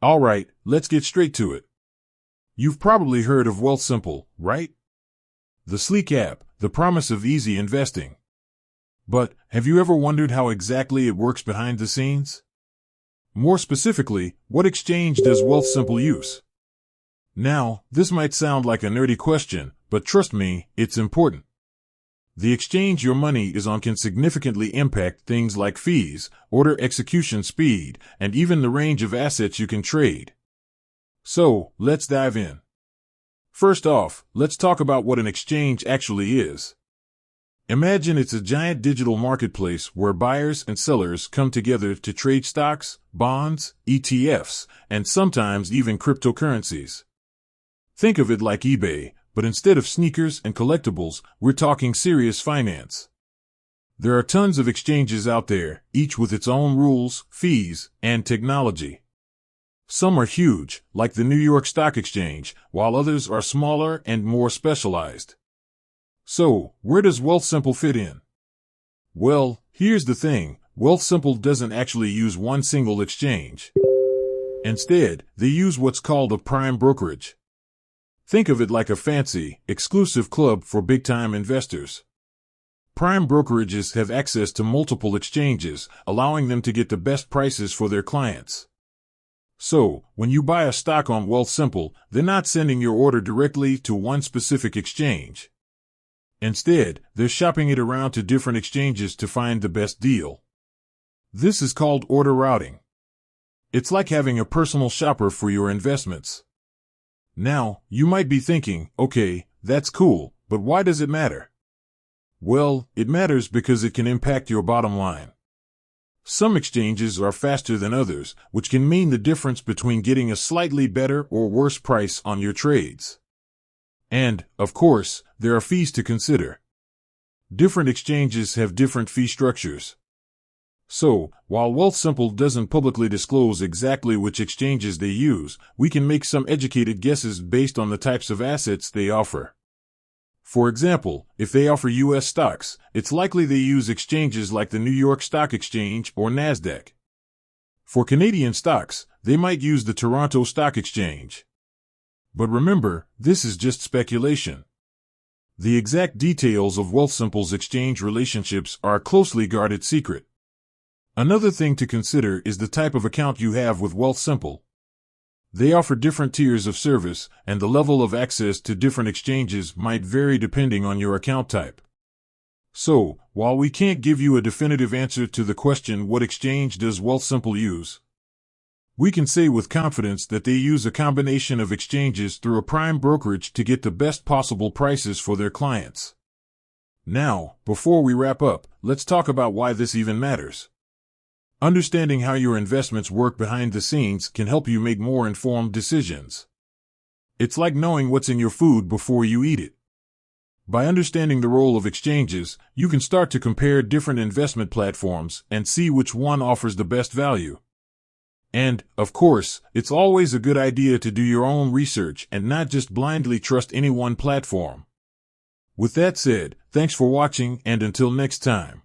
All right, let's get straight to it. You've probably heard of Wealthsimple, right? The sleek app, the promise of easy investing. But have you ever wondered how exactly it works behind the scenes? More specifically, what exchange does Wealthsimple use? Now, this might sound like a nerdy question, but trust me, it's important. The exchange your money is on can significantly impact things like fees, order execution speed, and even the range of assets you can trade. So, let's dive in. First off, let's talk about what an exchange actually is. Imagine it's a giant digital marketplace where buyers and sellers come together to trade stocks, bonds, ETFs, and sometimes even cryptocurrencies. Think of it like eBay, but instead of sneakers and collectibles, we're talking serious finance. There are tons of exchanges out there, each with its own rules, fees, and technology. Some are huge, like the New York Stock Exchange, while others are smaller and more specialized. So, where does Wealthsimple fit in? Well, here's the thing, Wealthsimple doesn't actually use one single exchange. Instead, they use what's called a prime brokerage. Think of it like a fancy, exclusive club for big-time investors. Prime brokerages have access to multiple exchanges, allowing them to get the best prices for their clients. So, when you buy a stock on Wealthsimple, they're not sending your order directly to one specific exchange. Instead, they're shopping it around to different exchanges to find the best deal. This is called order routing. It's like having a personal shopper for your investments. Now, you might be thinking, okay, that's cool, but why does it matter? Well, it matters because it can impact your bottom line. Some exchanges are faster than others, which can mean the difference between getting a slightly better or worse price on your trades. And, of course, there are fees to consider. Different exchanges have different fee structures. So, while Wealthsimple doesn't publicly disclose exactly which exchanges they use, we can make some educated guesses based on the types of assets they offer. For example, if they offer U.S. stocks, it's likely they use exchanges like the New York Stock Exchange or NASDAQ. For Canadian stocks, they might use the Toronto Stock Exchange. But remember, this is just speculation. The exact details of Wealthsimple's exchange relationships are a closely guarded secret. Another thing to consider is the type of account you have with Wealthsimple. They offer different tiers of service, and the level of access to different exchanges might vary depending on your account type. So, while we can't give you a definitive answer to the question what exchange does Wealthsimple use, we can say with confidence that they use a combination of exchanges through a prime brokerage to get the best possible prices for their clients. Now, before we wrap up, let's talk about why this even matters. Understanding how your investments work behind the scenes can help you make more informed decisions. It's like knowing what's in your food before you eat it. By understanding the role of exchanges, you can start to compare different investment platforms and see which one offers the best value. And, of course, it's always a good idea to do your own research and not just blindly trust any one platform. With that said, thanks for watching, and until next time.